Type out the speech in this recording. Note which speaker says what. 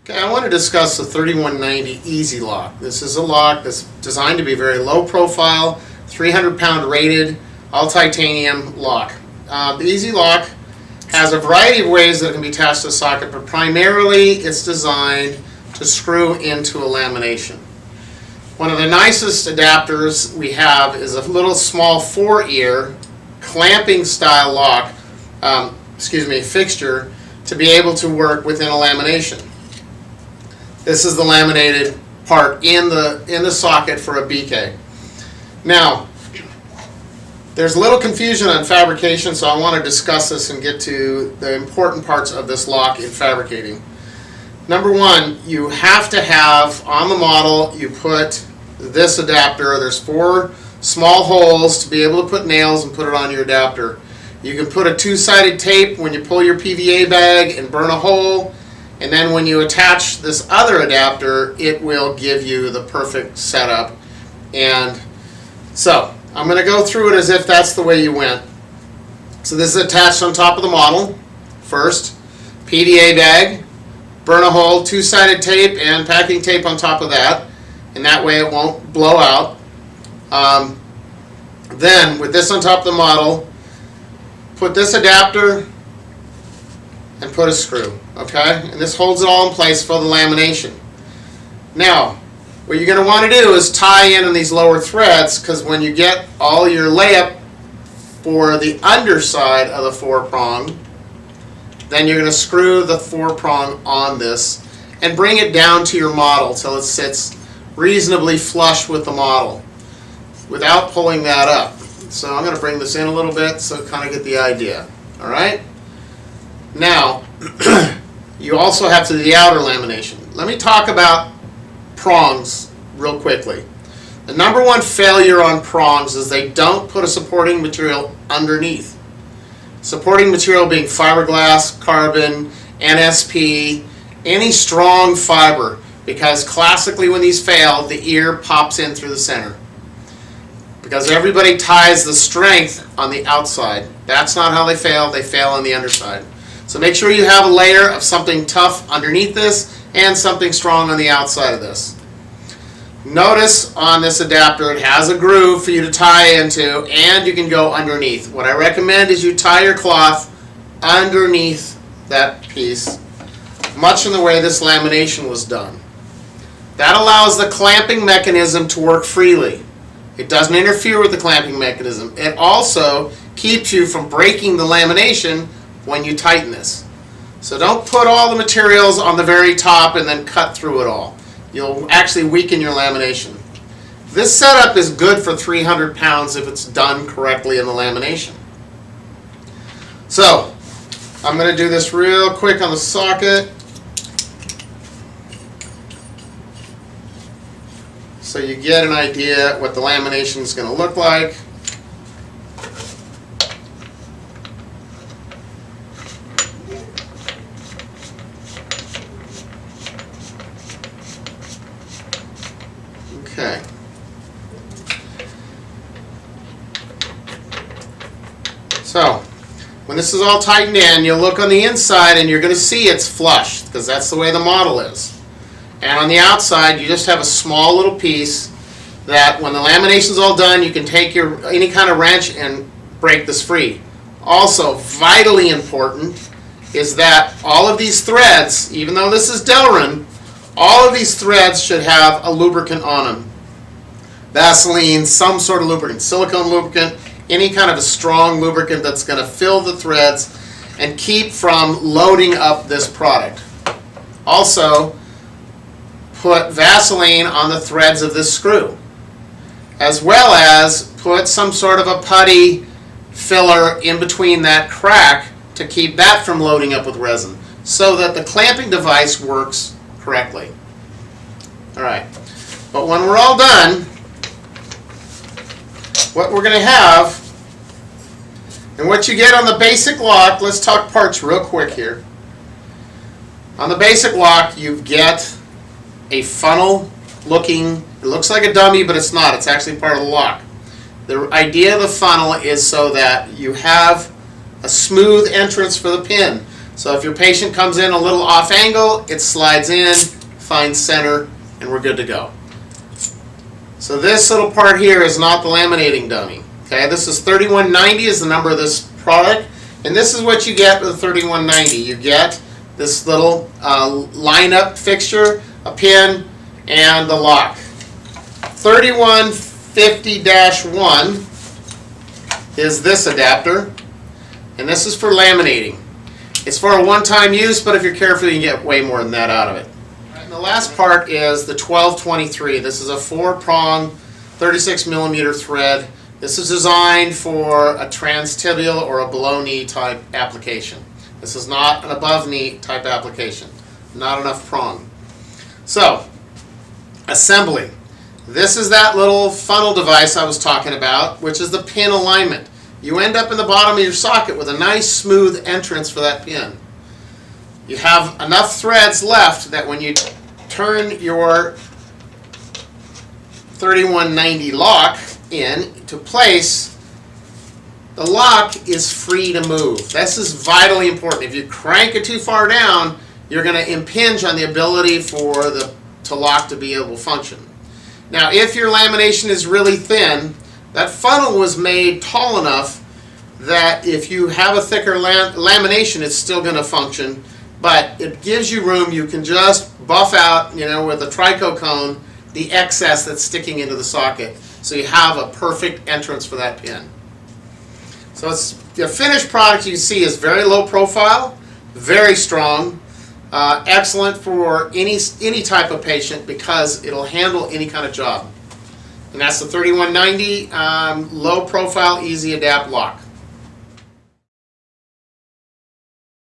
Speaker 1: Okay, I want to discuss the 3190 Easy Lock. This is a lock that's designed to be very low profile, 300-pound rated, all titanium lock. The Easy Lock has a variety of ways that it can be attached to the socket, but primarily it's designed to screw into a lamination. One of the nicest adapters we have is a little small 4-ear clamping style lock, fixture to be able to work within a lamination. This is the laminated part in the socket for a BK. Now, there's a little confusion on fabrication, so I want to discuss this and get to the important parts of this lock in fabricating. Number one, you have to have on the model, you put this adapter. There's 4 small holes to be able to put nails and put it on your adapter. You can put a 2-sided tape when you pull your PVA bag and burn a hole. And then when you attach this other adapter, it will give you the perfect setup. And so I'm going to go through it as if that's the way you went. So this is attached on top of the model. First, PVA bag, burn a hole, 2-sided tape, and packing tape on top of that. And that way it won't blow out. Then with this on top of the model, put this adapter and put a screw, okay? And this holds it all in place for the lamination. Now, what you're going to want to do is tie in these lower threads, because when you get all your layup for the underside of the 4-prong, then you're going to screw the 4-prong on this and bring it down to your model till it sits reasonably flush with the model without pulling that up. So I'm going to bring this in a little bit so kind of get the idea. All right? Now, you also have to do the outer lamination. Let me talk about prongs real quickly. The number one failure on prongs is they don't put a supporting material underneath. Supporting material being fiberglass, carbon, NSP, any strong fiber, because classically when these fail, the ear pops in through the center. Because everybody ties the strength on the outside. That's not how they fail on the underside. So make sure you have a layer of something tough underneath this and something strong on the outside of this. Notice on this adapter it has a groove for you to tie into, and you can go underneath. What I recommend is you tie your cloth underneath that piece, much in the way this lamination was done. That allows the clamping mechanism to work freely. It doesn't interfere with the clamping mechanism. It also keeps you from breaking the lamination when you tighten this. So don't put all the materials on the very top and then cut through it all. You'll actually weaken your lamination. This setup is good for 300 pounds if it's done correctly in the lamination. So I'm going to do this real quick on the socket so you get an idea what the lamination is going to look like. Okay. So, when this is all tightened in, you'll look on the inside and you're going to see it's flush, because that's the way the model is. And on the outside, you just have a small little piece that when the lamination's all done, you can take your any kind of wrench and break this free. Also, vitally important is that all of these threads, even though this is Delrin, all of these threads should have a lubricant on them. Vaseline, some sort of lubricant, silicone lubricant, any kind of a strong lubricant that's going to fill the threads and keep from loading up this product. Also, put Vaseline on the threads of this screw, as well as put some sort of a putty filler in between that crack to keep that from loading up with resin, so that the clamping device works correctly. Alright, but when we're all done, what we're going to have, and what you get on the basic lock, let's talk parts real quick here. On the basic lock, you get a funnel looking, it looks like a dummy, but it's not, it's actually part of the lock. The idea of the funnel is so that you have a smooth entrance for the pin. So if your patient comes in a little off angle, it slides in, finds center, and we're good to go. So this little part here is not the laminating dummy. Okay, this is 3190 is the number of this product, and this is what you get with the 3190. You get this little line-up fixture, a pin, and the lock. 3150-1 is this adapter, and this is for laminating. It's for a one-time use, but if you're careful, you can get way more than that out of it. And the last part is the 1223. This is a 4-prong, 36mm thread. This is designed for a transtibial or a below-knee type application. This is not an above-knee type application. Not enough prong. So, assembly. This is that little funnel device I was talking about, which is the pin alignment. You end up in the bottom of your socket with a nice smooth entrance for that pin. You have enough threads left that when you turn your 3190 lock in to place, the lock is free to move. This is vitally important. If you crank it too far down, you're going to impinge on the ability for the lock to be able to function. Now, if your lamination is really thin, that funnel was made tall enough that if you have a thicker lamination, it's still going to function, but it gives you room. You can just buff out, with a trico cone, the excess that's sticking into the socket, so you have a perfect entrance for that pin. So it's the finished product you can see is very low profile, very strong, excellent for any type of patient because it'll handle any kind of job. And that's the 3190 low profile easy adapt lock.